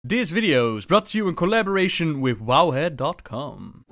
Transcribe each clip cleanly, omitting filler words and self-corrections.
This video is brought to you in collaboration with wowhead.com.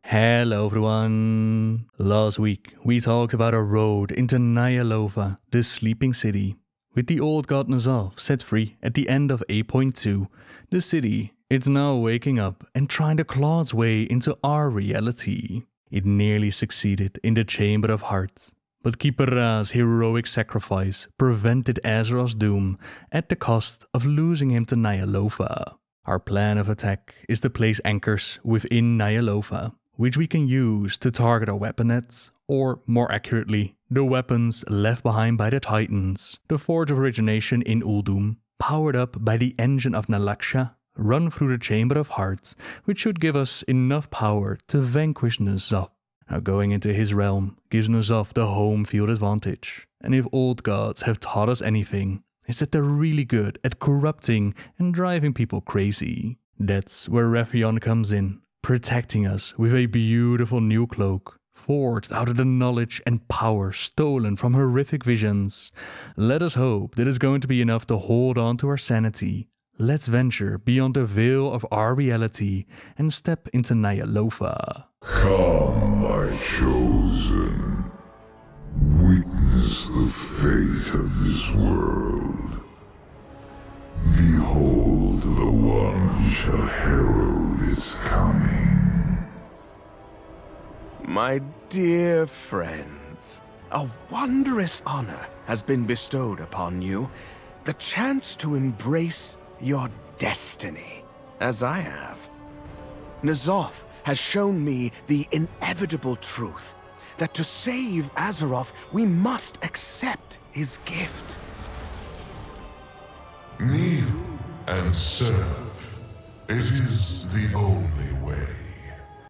Hello everyone. Last week we talked about a road into Ny'alotha, the sleeping city. With the old god Ny'alotha set free at the end of 8.2, the city is now waking up and trying to claw its way into our reality. It nearly succeeded in the Chamber of Hearts, but Katara's heroic sacrifice prevented Azeroth's doom at the cost of losing him to Ny'alotha. Our plan of attack is to place anchors within Ny'alotha, which we can use to target our weaponettes, or more accurately, the weapons left behind by the Titans, the Forge of Origination in Uldum, powered up by the engine of Nalak'sha, run through the Chamber of Hearts, which should give us enough power to vanquish Ny'alotha. Now going into his realm gives Ny'alotha the home field advantage, and if old gods have taught us anything, it's that they're really good at corrupting and driving people crazy. That's where Wrathion comes in, protecting us with a beautiful new cloak, forged out of the knowledge and power stolen from horrific visions. Let us hope that it's going to be enough to hold on to our sanity. Let's venture beyond the veil of our reality and step into Ny'alotha. Come, my chosen. Witness the fate of this world. Behold the one who shall herald its coming. My dear friends, a wondrous honor has been bestowed upon you. The chance to embrace your destiny, as I have. Ny'alotha has shown me the inevitable truth that to save Azeroth, we must accept his gift. Kneel and serve. It is the only way.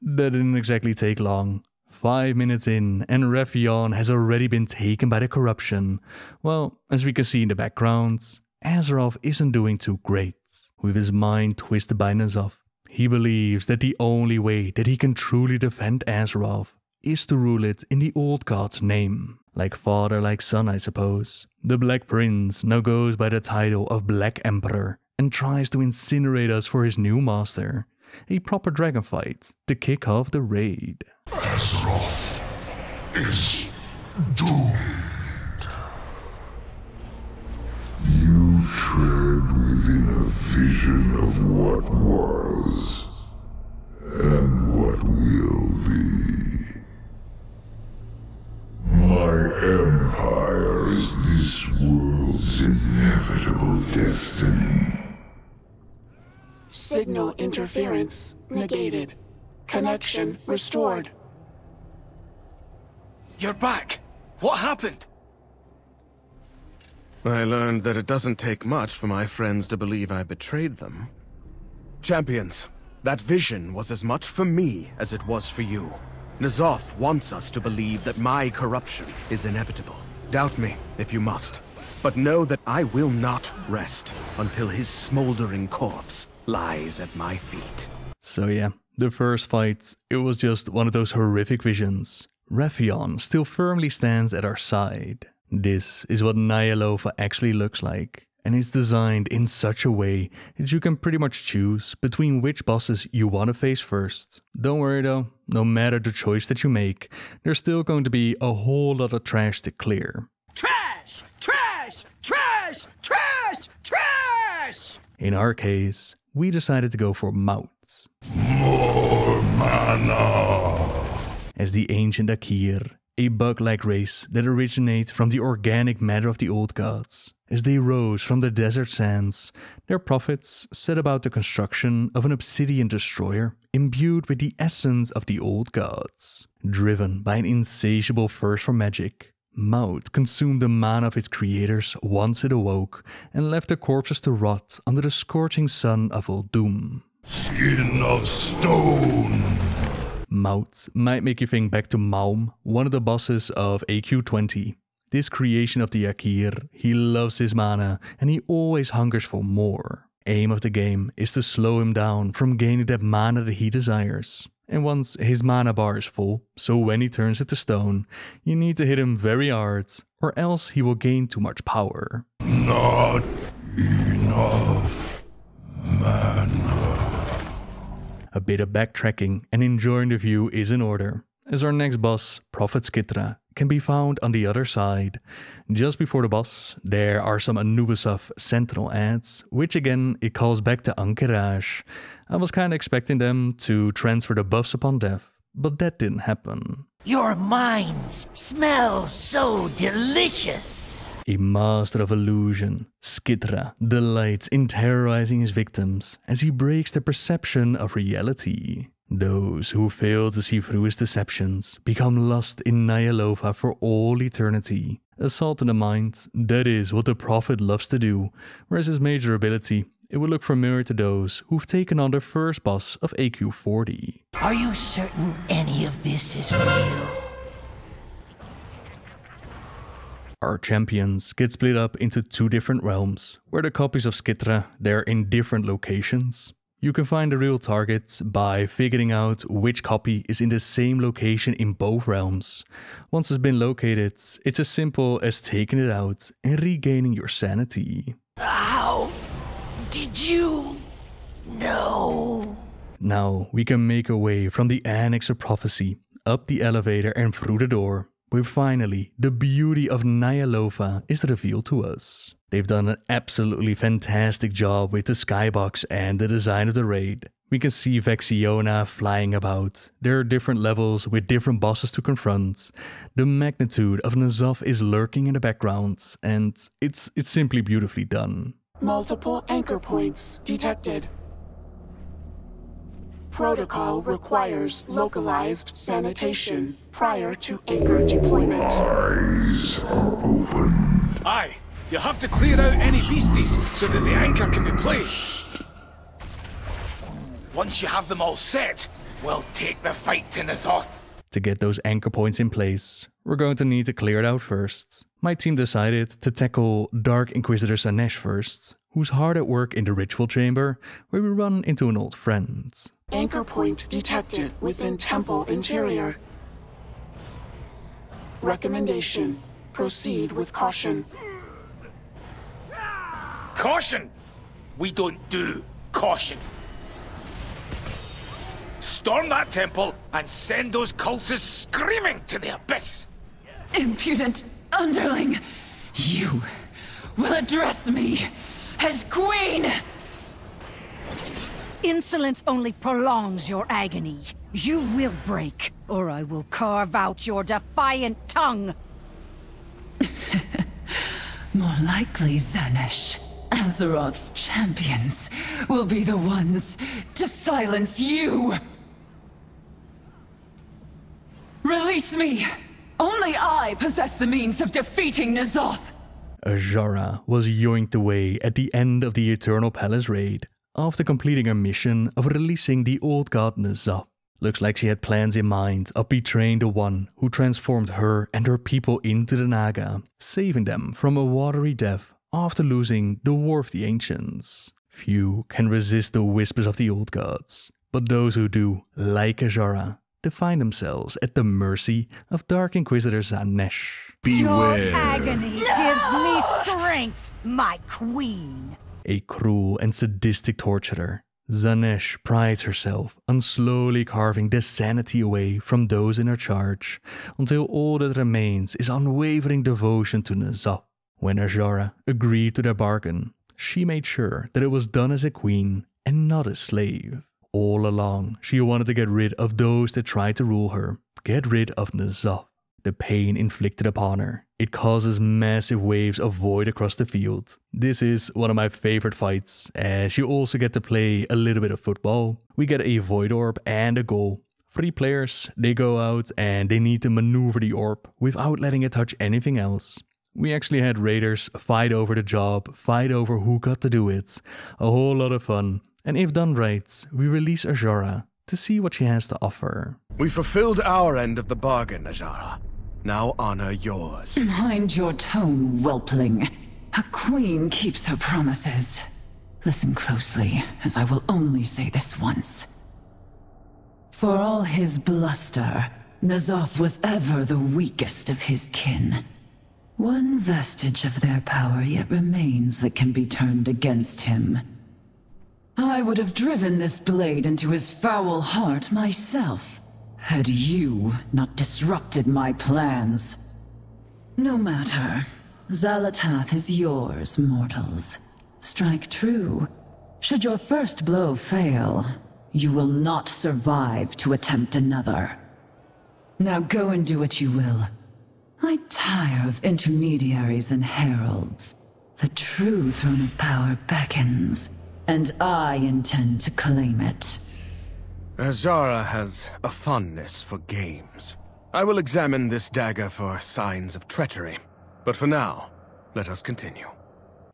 That didn't exactly take long. 5 minutes in, and Wrathion has already been taken by the corruption. Well, as we can see in the background, Azeroth isn't doing too great. With his mind twisted by Ny'alotha, he believes that the only way that he can truly defend Azeroth is to rule it in the old god's name. Like father, like son, I suppose. The Black Prince now goes by the title of Black Emperor and tries to incinerate us for his new master. A proper dragon fight to kick off the raid. Azeroth is doomed. You tread within a vision of what was and what will be. My empire is this world's inevitable destiny. Signal interference negated. Connection restored. You're back! What happened? I learned that it doesn't take much for my friends to believe I betrayed them. Champions, that vision was as much for me as it was for you. Ny'alotha wants us to believe that my corruption is inevitable. Doubt me if you must, but know that I will not rest until his smoldering corpse lies at my feet. So yeah, the first fight, it was just one of those horrific visions. Wrathion still firmly stands at our side. This is what Ny'alotha actually looks like, and it's designed in such a way that you can pretty much choose between which bosses you want to face first. Don't worry though, no matter the choice that you make, there's still going to be a whole lot of trash to clear. Trash! Trash! Trash! Trash! Trash! In our case, we decided to go for Mouts. More mana! As the ancient Akeer, a bug-like race that originate from the organic matter of the old gods. As they rose from the desert sands, their prophets set about the construction of an obsidian destroyer imbued with the essence of the old gods. Driven by an insatiable thirst for magic, Maut consumed the mana of its creators once it awoke and left the corpses to rot under the scorching sun of Uldum. Skin of stone! Maut might make you think back to Maum, one of the bosses of AQ20. This creation of the Akeer, he loves his mana and he always hungers for more. Aim of the game is to slow him down from gaining that mana that he desires. And once his mana bar is full, so when he turns it to stone, you need to hit him very hard, or else he will gain too much power. Not enough mana. A bit of backtracking and enjoying the view is in order, as our next boss, Prophet Skitra, can be found on the other side. Just before the boss, there are some Anubisov Sentinel ads, which again, it calls back to Ankh-Raj. I was kinda expecting them to transfer the buffs upon death, but that didn't happen. Your minds smell so delicious. A master of illusion, Skitra delights in terrorizing his victims as he breaks their perception of reality. Those who fail to see through his deceptions become lost in Ny'alotha for all eternity. Assault in the mind, that is what the Prophet loves to do, whereas his major ability, it would look familiar to those who've taken on their first boss of AQ 40. Are you certain any of this is real? Our champions get split up into 2 different realms, where the copies of Skitra, they're in different locations. You can find the real targets by figuring out which copy is in the same location in both realms. Once it's been located, it's as simple as taking it out and regaining your sanity. How did you know? Now we can make our way from the Annex of Prophecy, up the elevator and through the door, where finally the beauty of Ny'alotha is revealed to us. They've done an absolutely fantastic job with the skybox and the design of the raid. We can see Vexiona flying about. There are different levels with different bosses to confront. The magnitude of N'Zoth is lurking in the background, and it's simply beautifully done. Multiple anchor points detected. Protocol requires localized sanitation prior to anchor deployment. Eyes are open. Aye, you have to clear out any beasties so that the anchor can be placed. Once you have them all set, we'll take the fight to N'Zoth. To get those anchor points in place, we're going to need to clear it out first. My team decided to tackle Dark Inquisitor Zanesh first, who's hard at work in the ritual chamber, where we run into an old friend. Anchor point detected within temple interior. Recommendation: proceed with caution. Caution! We don't do caution. Storm that temple and send those cultists screaming to the abyss! Impudent underling! You will address me as queen! Insolence only prolongs your agony. You will break, or I will carve out your defiant tongue. More likely, Zanesh. Azeroth's champions will be the ones to silence you! Release me! Only I possess the means of defeating N'Zoth! Azshara was yoinked away at the end of the Eternal Palace raid, after completing her mission of releasing the old god N'Zoth. Looks like she had plans in mind of betraying the one who transformed her and her people into the Naga, saving them from a watery death after losing the War of the Ancients. Few can resist the whispers of the old gods, but those who do, like Azshara, they find themselves at the mercy of Dark Inquisitor Zanesh. Your agony gives me strength, my queen. A cruel and sadistic torturer, Zanesh prides herself on slowly carving the sanity away from those in her charge, until all that remains is unwavering devotion to N'Zoth. When Azshara agreed to their bargain, she made sure that it was done as a queen and not a slave. All along, she wanted to get rid of those that tried to rule her, get rid of N'Zoth. The pain inflicted upon her, it causes massive waves of void across the field. This is one of my favorite fights, as you also get to play a little bit of football. We get a void orb and a goal. 3 players, they go out and they need to maneuver the orb without letting it touch anything else. We actually had raiders fight over the job, fight over who got to do it. A whole lot of fun. And if done right, we release Azshara to see what she has to offer. We fulfilled our end of the bargain, Azshara. Now honor yours. Mind your tone, whelpling. A queen keeps her promises. Listen closely, as I will only say this once. For all his bluster, N'Zoth was ever the weakest of his kin. One vestige of their power yet remains that can be turned against him. I would have driven this blade into his foul heart myself, had you not disrupted my plans. No matter. Ny'alotha is yours, mortals. Strike true. Should your first blow fail, you will not survive to attempt another. Now go and do what you will. I tire of intermediaries and heralds. The true throne of power beckons, and I intend to claim it. Azara has a fondness for games. I will examine this dagger for signs of treachery. But for now, let us continue.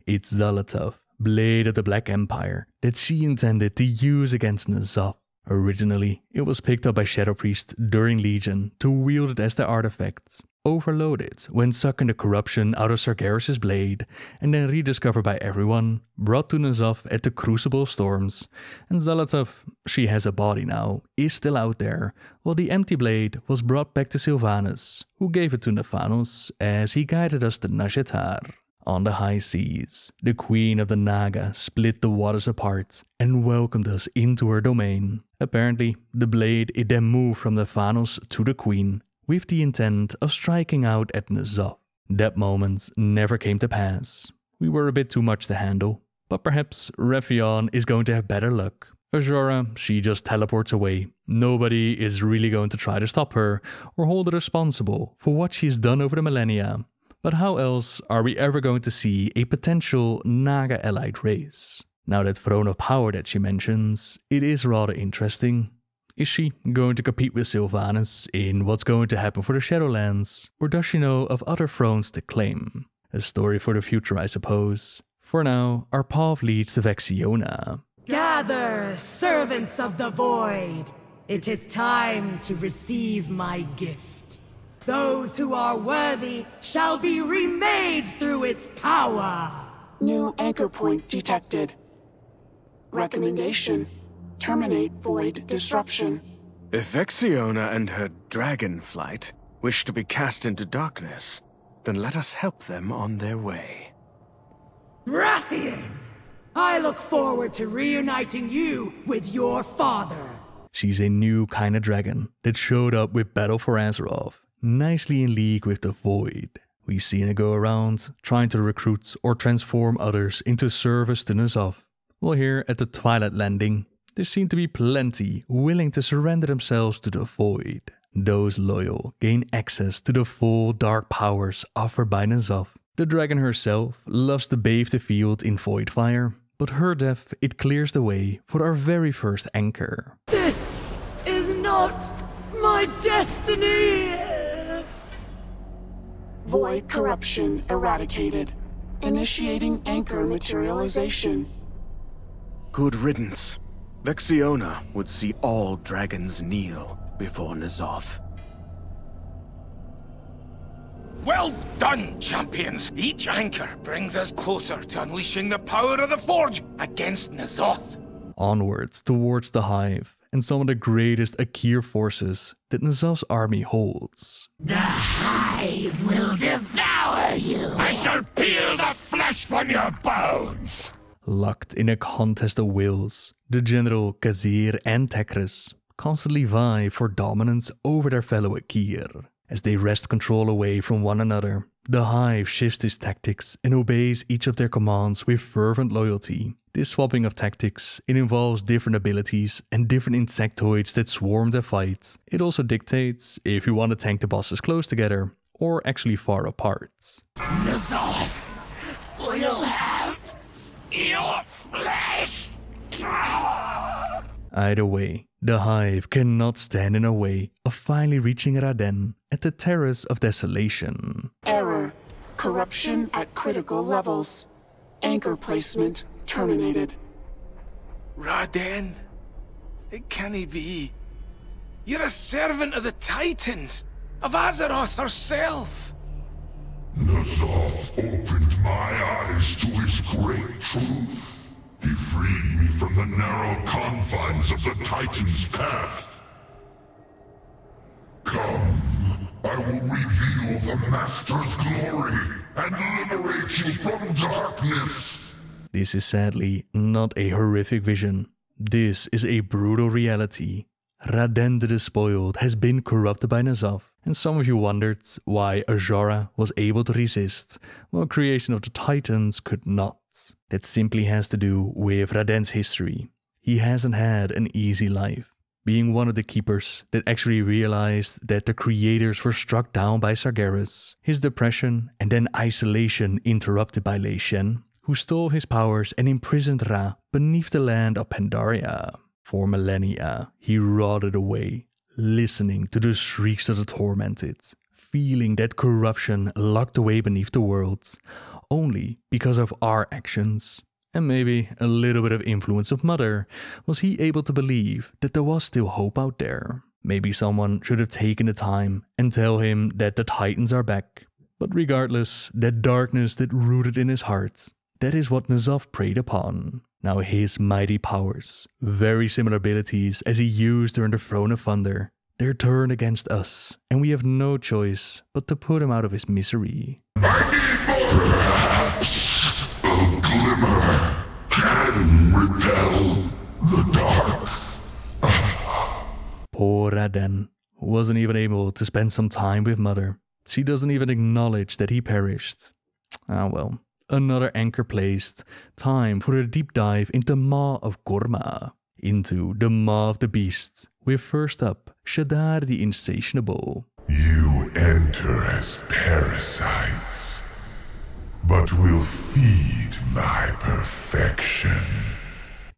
It's Ny'alotha, Blade of the Black Empire, that she intended to use against N'Zoth. Originally, it was picked up by Shadow Priests during Legion to wield it as their artifact, overload it when sucking the corruption out of Sargeras' blade, and then rediscovered by everyone, brought to N'Zoth at the Crucible of Storms. And Ny'alotha, she has a body now, is still out there, while the empty blade was brought back to Sylvanas, who gave it to Nephanos as he guided us to Chadar. On the high seas, the Queen of the Naga split the waters apart and welcomed us into her domain. Apparently, the blade it then moved from Nephanos to the Queen, with the intent of striking out at N'Zoth. That moment never came to pass. We were a bit too much to handle, but perhaps Wrathion is going to have better luck. Azora, she just teleports away. Nobody is really going to try to stop her or hold her responsible for what she's done over the millennia. But how else are we ever going to see a potential Naga allied race? Now that throne of power that she mentions, it is rather interesting. Is she going to compete with Sylvanas in what's going to happen for the Shadowlands? Or does she know of other thrones to claim? A story for the future, I suppose. For now, our path leads to Vexiona. Gather, servants of the Void! It is time to receive my gift. Those who are worthy shall be remade through its power! New anchor point detected. Recommendation: terminate void disruption. If Vexiona and her dragon flight wish to be cast into darkness, then let us help them on their way. Wrathion! I look forward to reuniting you with your father. She's a new kind of dragon that showed up with Battle for Azeroth, nicely in league with the Void. We've seen her go around, trying to recruit or transform others into service to N'Zoth. Well, here at the Twilight Landing, there seem to be plenty willing to surrender themselves to the Void. Those loyal gain access to the full dark powers offered by N'Zoth. The dragon herself loves to bathe the field in void fire, but her death, it clears the way for our very first anchor. This is not my destiny! Void corruption eradicated. Initiating anchor materialization. Good riddance. Vexiona would see all dragons kneel before N'Zoth. Well done, champions! Each anchor brings us closer to unleashing the power of the Forge against N'Zoth. Onwards towards the Hive and some of the greatest Akir forces that N'Zoth's army holds. The Hive will devour you! I shall peel the flesh from your bones! Locked in a contest of wills, the General Khazir and Tekris constantly vie for dominance over their fellow Akir. As they wrest control away from one another, the Hive shifts its tactics and obeys each of their commands with fervent loyalty. This swapping of tactics, it involves different abilities and different insectoids that swarm their fights. It also dictates if you want to tank the bosses close together or actually far apart. N'Zoth will have your flesh! Either way, the Hive cannot stand in our way of finally reaching Raden at the Terrace of Desolation. Error. Corruption at critical levels. Anchor placement terminated. Raden? It can't be. You're a servant of the Titans, of Azeroth herself. N'Zoth opened my eyes to his great truth. He freed me from the narrow confines of the Titan's path. Come, I will reveal the Master's glory. and liberate you from darkness. This is sadly not a horrific vision. This is a brutal reality. Wrathion the Despoiled has been corrupted by Ny'alotha, and some of you wondered why Azora was able to resist, while creation of the Titans could not. That simply has to do with Wrathion's history. He hasn't had an easy life. Being one of the keepers that actually realized that the creators were struck down by Sargeras, his depression and then isolation interrupted by Lei-shen, who stole his powers and imprisoned Ra beneath the land of Pandaria. For millennia, he rotted away, listening to the shrieks of the tormented, feeling that corruption locked away beneath the world, only because of our actions. And maybe a little bit of influence of Mother, was he able to believe that there was still hope out there. Maybe someone should have taken the time and tell him that the Titans are back. But regardless, that darkness that rooted in his heart, that is what Ny'alotha preyed upon. Now his mighty powers, very similar abilities as he used during the Throne of Thunder, they're turned against us, and we have no choice but to put him out of his misery. Perhaps a glimmer can repel the dark. Poor Wrathion wasn't even able to spend some time with Mother. She doesn't even acknowledge that he perished. Ah well. Another anchor placed. Time for a deep dive into Maw of Gorma, into the Maw of the Beast, with first up, Chadar the Insatiable. You enter as parasites, but will feed my perfection.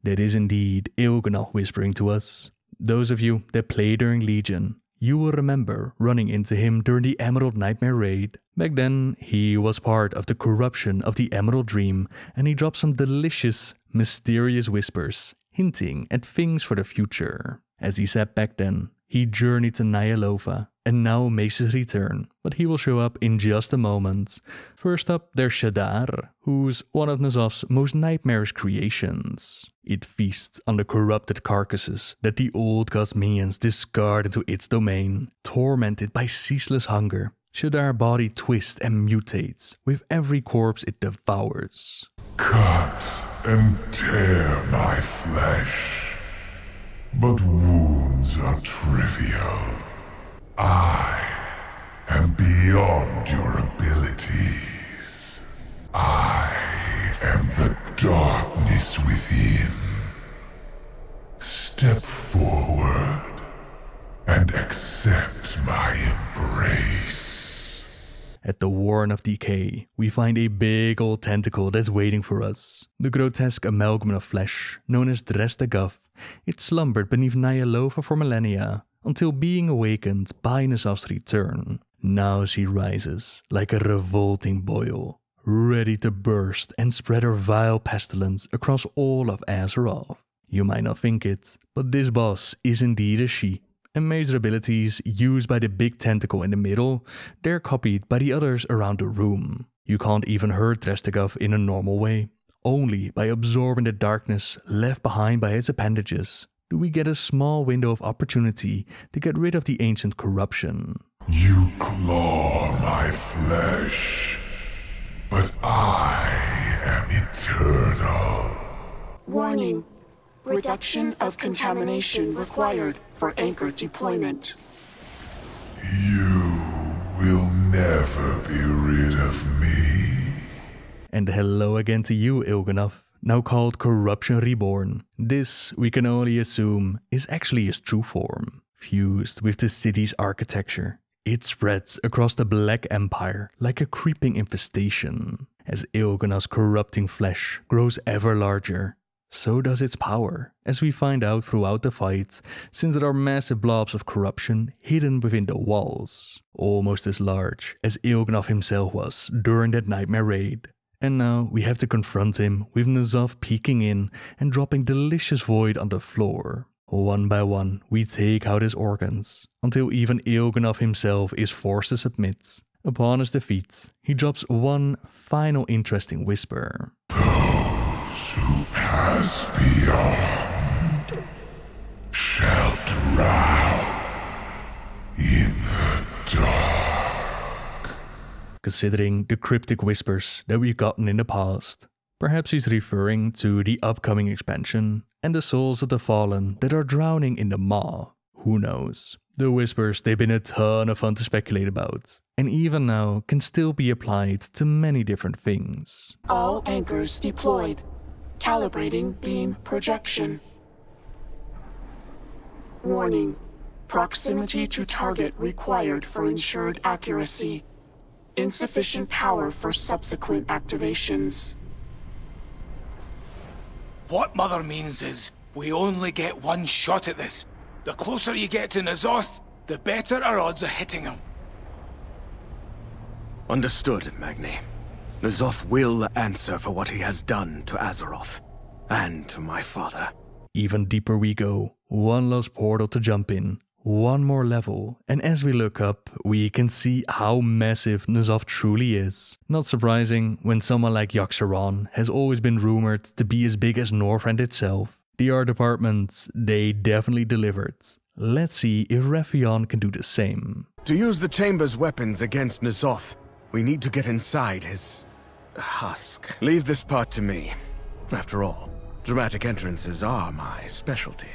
That is indeed Il'gynoth whispering to us. Those of you that play during Legion, you will remember running into him during the Emerald Nightmare raid. Back then, he was part of the corruption of the Emerald Dream, and he dropped some delicious, mysterious whispers, hinting at things for the future. As he said back then, he journeyed to Ny'alotha, and now makes his return, but he will show up in just a moment. First up, there's Chadar, who's one of Ny'alotha's most nightmarish creations. It feasts on the corrupted carcasses that the old god's minions discard into its domain. Tormented by ceaseless hunger, Chadar's body twists and mutates with every corpse it devours. Cut and tear my flesh, but wounds are trivial. I am beyond your abilities. I am the darkness within. Step forward and accept my embrace. At the Warren of Decay, we find a big old tentacle that's waiting for us. The grotesque amalgam of flesh, known as Grotesque, it slumbered beneath Ny'alotha for millennia, until being awakened by Ny'alotha's return. Now she rises like a revolting boil, ready to burst and spread her vile pestilence across all of Azeroth. You might not think it, but this boss is indeed a she, and major abilities used by the big tentacle in the middle, they're copied by the others around the room. You can't even hurt Grotesque in a normal way. Only by absorbing the darkness left behind by its appendages do we get a small window of opportunity to get rid of the ancient corruption. You claw my flesh, but I am eternal. Warning. Reduction of contamination required for anchor deployment. You will never be rid of me. And hello again to you, Il'gynoth, now called Corruption Reborn. This, we can only assume, is actually his true form. Fused with the city's architecture, it spreads across the Black Empire like a creeping infestation. As Il'gynoth's corrupting flesh grows ever larger, so does its power, as we find out throughout the fight, since there are massive blobs of corruption hidden within the walls, almost as large as Il'gynoth himself was during that nightmare raid. And now we have to confront him with Ny'alotha peeking in and dropping delicious void on the floor. One by one, we take out his organs, until even Il'gynoth himself is forced to submit. Upon his defeat, he drops one final interesting whisper. Those who pass beyond shall drown in the dark. considering the cryptic whispers that we've gotten in the past. Perhaps he's referring to the upcoming expansion and the souls of the fallen that are drowning in the maw. Who knows? The whispers, they've been a ton of fun to speculate about, and even now can still be applied to many different things. All anchors deployed. Calibrating beam projection. Warning. Proximity to target required for ensured accuracy. Insufficient power for subsequent activations. What Mother means is, we only get one shot at this. The closer you get to Ny'alotha, the better our odds of hitting him. Understood, Magni. Ny'alotha will answer for what he has done to Azeroth, and to my father. Even deeper we go, one last portal to jump in, one more level, and as we look up, we can see how massive Ny'alotha truly is. Not surprising when someone like Yogg-Saron has always been rumored to be as big as Northrend itself. The art department, they definitely delivered. Let's see if Wrathion can do the same. To use the Chamber's weapons against Ny'alotha, we need to get inside his husk. Leave this part to me. After all, dramatic entrances are my specialty.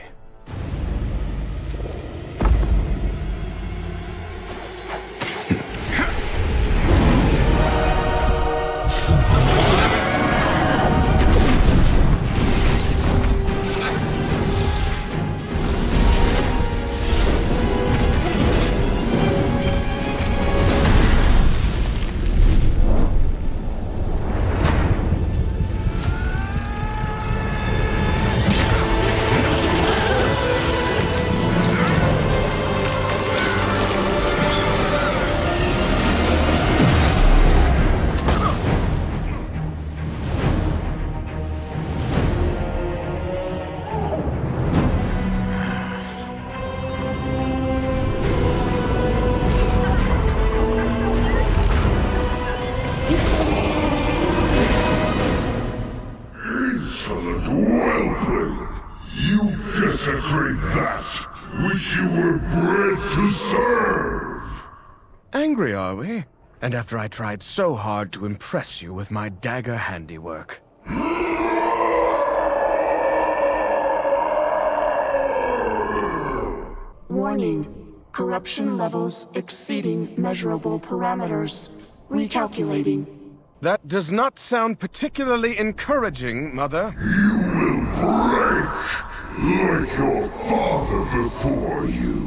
Angry, are we? And after I tried so hard to impress you with my dagger handiwork. Warning. Corruption levels exceeding measurable parameters. Recalculating. That does not sound particularly encouraging, Mother. You will break, like your father before you.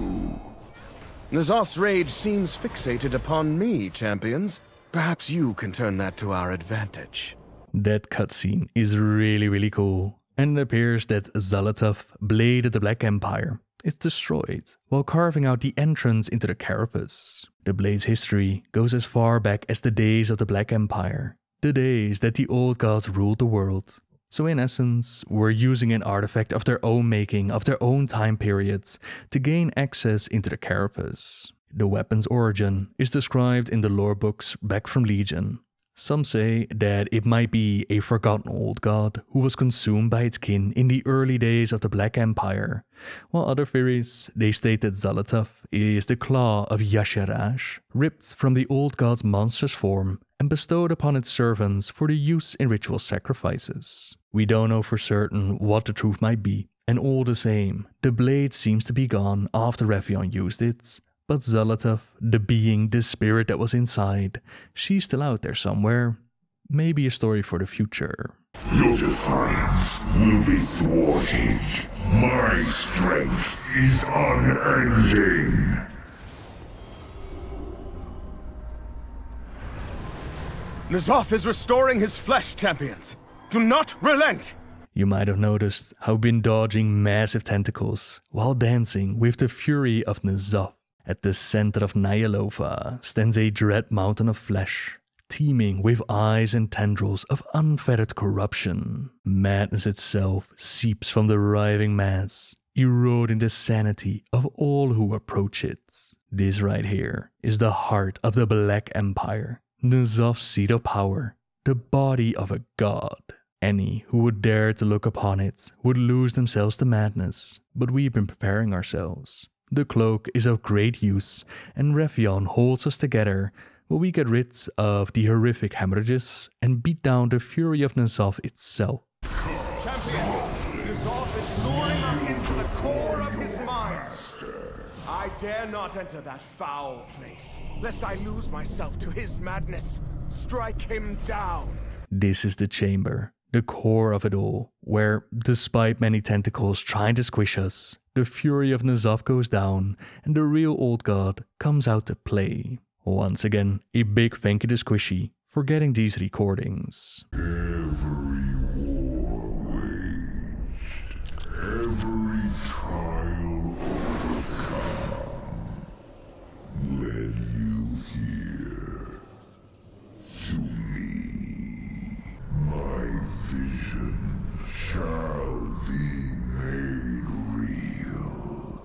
Ny'alotha's rage seems fixated upon me, champions. Perhaps you can turn that to our advantage. That cutscene is really cool, and it appears that Ny'alotha, Blade of the Black Empire, is destroyed while carving out the entrance into the carapace. The Blade's history goes as far back as the days of the Black Empire, the days that the old gods ruled the world. So in essence, we're using an artifact of their own making, of their own time periods, to gain access into the carapace. The weapon's origin is described in the lore books back from Legion. Some say that it might be a forgotten old god who was consumed by its kin in the early days of the Black Empire, while other theories, they state that Ny'alotha is the claw of Y'Shaarj, ripped from the old god's monstrous form and bestowed upon its servants for the use in ritual sacrifices. We don't know for certain what the truth might be, and all the same, the blade seems to be gone after Wrathion used it, but Ny'alotha, the being, the spirit that was inside, she's still out there somewhere. Maybe a story for the future. Your defiance will be thwarted. My strength is unending. Ny'alotha is restoring his flesh, champions. Do not relent! You might have noticed how I've been dodging massive tentacles while dancing with the fury of Ny'alotha. At the center of Ny'alotha stands a dread mountain of flesh, teeming with eyes and tendrils of unfettered corruption. Madness itself seeps from the writhing mass, eroding the sanity of all who approach it. This right here is the heart of the Black Empire, Ny'alotha's seat of power, the body of a god. Any who would dare to look upon it would lose themselves to madness, but we've been preparing ourselves. The cloak is of great use, and Wrathion holds us together, will we get rid of the horrific hemorrhages and beat down the fury of Ny'alotha itself. Champion, N'alotha is luring us into the core of his mind. I dare not enter that foul place, lest I lose myself to his madness. Strike him down. This is the chamber, the core of it all, where, despite many tentacles trying to squish us, the fury of N'alotha goes down and the real old god comes out to play. Once again, a big thank you to Squishy for getting these recordings. Every war waged, every trial overcome, led you here to me. My vision shall be made real.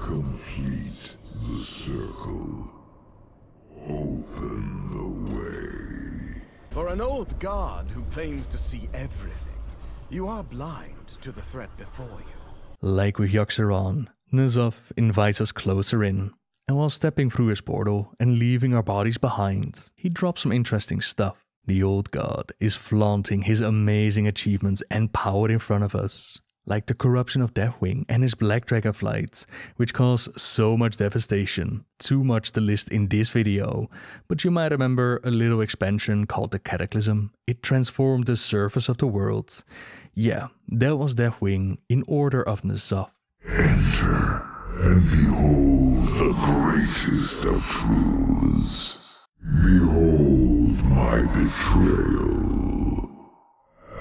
Complete the circle. Open the way. For an old god who claims to see everything, you are blind to the threat before you. Like with Azeroth, N'alotha invites us closer in, and while stepping through his portal and leaving our bodies behind, he drops some interesting stuff. The old god is flaunting his amazing achievements and power in front of us, like the corruption of Deathwing and his Black Dragon flights, which cause so much devastation. Too much to list in this video, but you might remember a little expansion called the Cataclysm. It transformed the surface of the world. Yeah, that was Deathwing in order of N'alotha. Enter and behold the greatest of truths. Behold my betrayal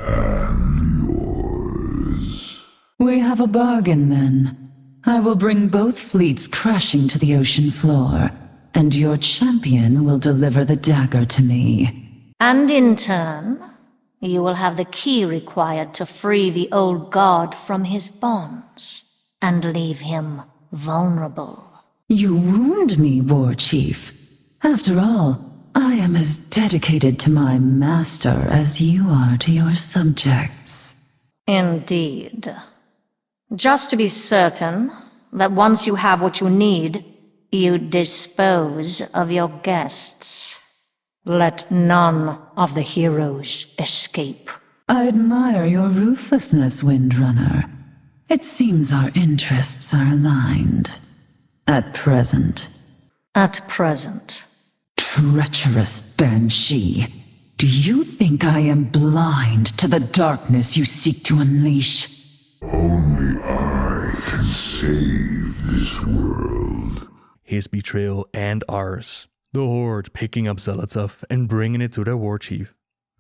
and yours. We have a bargain then. I will bring both fleets crashing to the ocean floor, and your champion will deliver the dagger to me. And in turn, you will have the key required to free the old god from his bonds, and leave him vulnerable. You wound me, War Chief. After all, I am as dedicated to my master as you are to your subjects. Indeed. Just to be certain that once you have what you need, you dispose of your guests. Let none of the heroes escape. I admire your ruthlessness, Windrunner. It seems our interests are aligned. At present. At present. Treacherous Banshee. Do you think I am blind to the darkness you seek to unleash? Only I can save this world. His betrayal and ours. The Horde picking up Ny'alotha and bringing it to their war chief.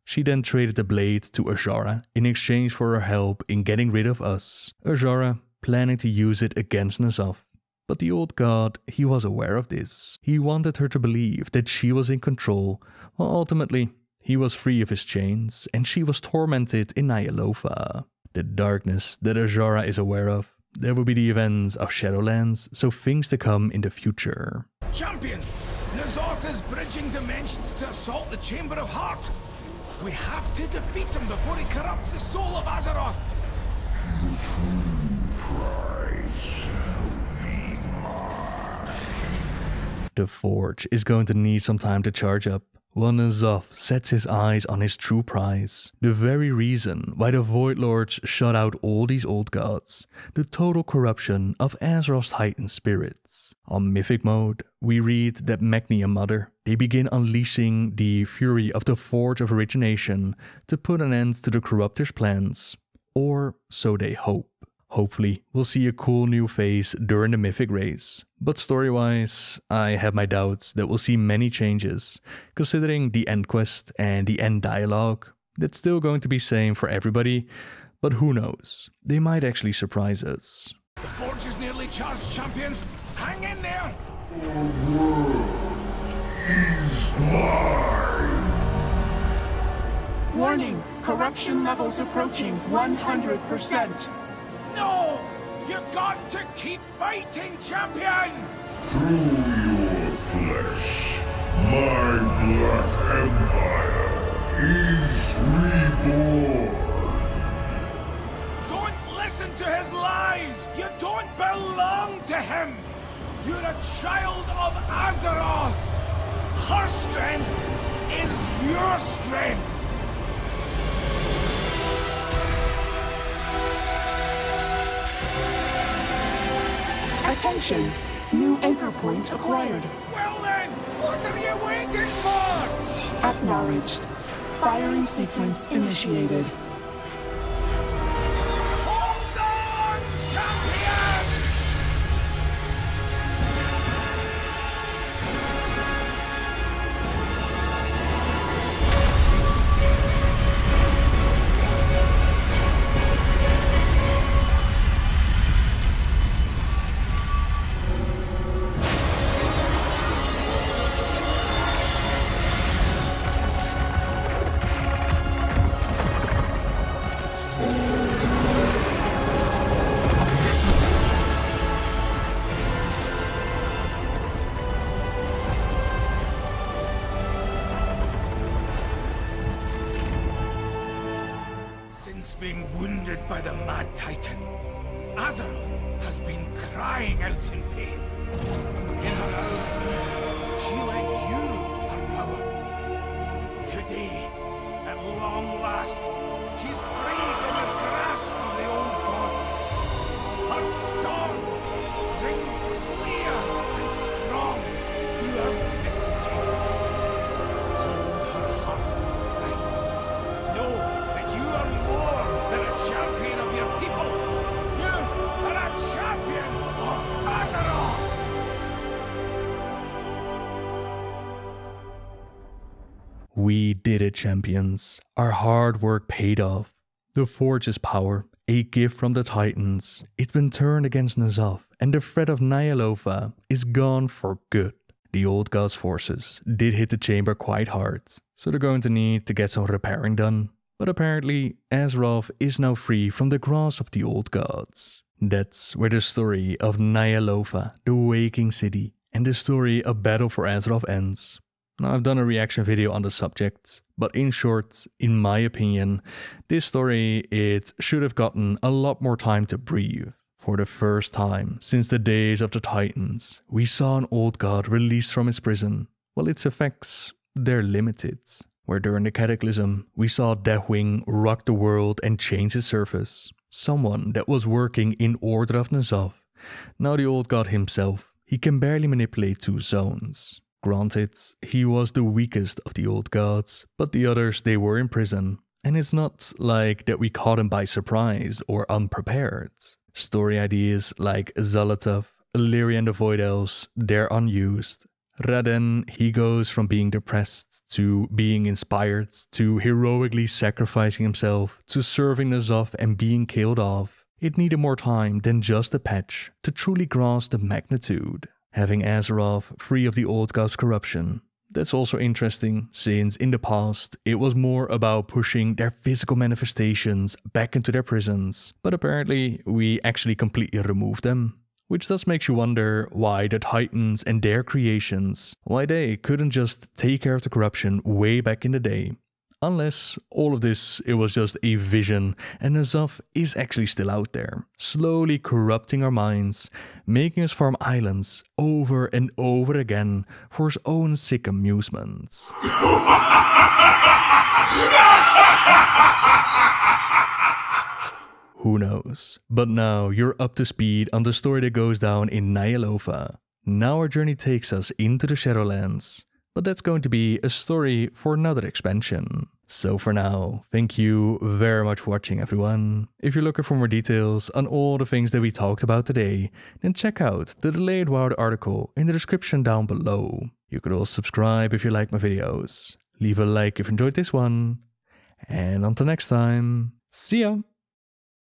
She then traded the blade to Azara in exchange for her help in getting rid of us. Azara planning to use it against N'alotha. But the old god, he was aware of this. He wanted her to believe that she was in control, while ultimately he was free of his chains and she was tormented in Ny'alotha. The darkness that Azara is aware of, there will be the events of Shadowlands, so things to come in the future. Champion! N'alotha is bridging dimensions to assault the Chamber of Heart. We have to defeat him before he corrupts the soul of Azeroth. The true prize shall be mine. The Forge is going to need some time to charge up, while N'alotha sets his eyes on his true prize. The very reason why the Void Lords shut out all these old gods. The total corruption of Azeroth's heightened spirits. On Mythic mode, we read that Magni and Mother, they begin unleashing the fury of the Forge of Origination to put an end to the Corruptor's plans. Or so they hope. Hopefully, we'll see a cool new phase during the Mythic race. But story-wise, I have my doubts that we'll see many changes, considering the end quest and the end dialogue. That's still going to be same for everybody, but who knows? They might actually surprise us. The Forge is nearly charged, champions. Hang in there! The world is mine. Warning, corruption levels approaching 100%. No! You got to keep fighting, champion! Through your flesh, my Black Empire is reborn. Don't listen to his lies! You don't belong to him! You're a child of Azeroth! Her strength is your strength! Attention! New anchor point acquired. Well then, what are you waiting for? Acknowledged. Firing sequence initiated. Hold on, champion! Being wounded by the Mad Titan, Azeroth has been crying out in pain. In her hour, she lent you her power. Today, at long last, she's free from the grasp of the old gods. Her song rings clear and strong throughout this chamber. Hold her heart with pride. Know that you are more than a champion of your people. You are a champion of Azeroth! We did it, champions. Our hard work paid off. The Forge's power, a gift from the Titans, it's been turned against N'alotha, and the threat of Ny'alotha is gone for good. The old gods' forces did hit the chamber quite hard, so they're going to need to get some repairing done. But apparently, Azeroth is now free from the grasp of the old gods. That's where the story of Ny'alotha, the Waking City, and the story of Battle for Azeroth ends. Now, I've done a reaction video on the subject, but in short, in my opinion, this story, it should have gotten a lot more time to breathe. For the first time since the days of the Titans, we saw an old god released from his prison. Well, its effects, they're limited. Where during the Cataclysm, we saw Deathwing rock the world and change its surface. Someone that was working in Order of N'alotha. Now the old god himself, he can barely manipulate 2 zones. Granted, he was the weakest of the old gods, but the others, they were in prison. And it's not like that we caught him by surprise or unprepared. Story ideas like Ny'alotha, Illyria and the Void Elves, they're unused. Wrathion, he goes from being depressed to being inspired to heroically sacrificing himself to serving N'alotha and being killed off. It needed more time than just a patch to truly grasp the magnitude. Having Azeroth free of the old god's corruption. That's also interesting, since in the past it was more about pushing their physical manifestations back into their prisons, but apparently we actually completely removed them. Which does make you wonder why the Titans and their creations, why they couldn't just take care of the corruption way back in the day. Unless all of this, it was just a vision and N'alotha is actually still out there, slowly corrupting our minds, making us farm islands over and over again for his own sick amusements. Who knows? But now you're up to speed on the story that goes down in Ny'alotha. Now our journey takes us into the Shadowlands. But that's going to be a story for another expansion. So for now, thank you very much for watching, everyone. If you're looking for more details on all the things that we talked about today, then check out the Delayed WoW article in the description down below. You could also subscribe if you like my videos. Leave a like if you enjoyed this one. And until next time, see ya!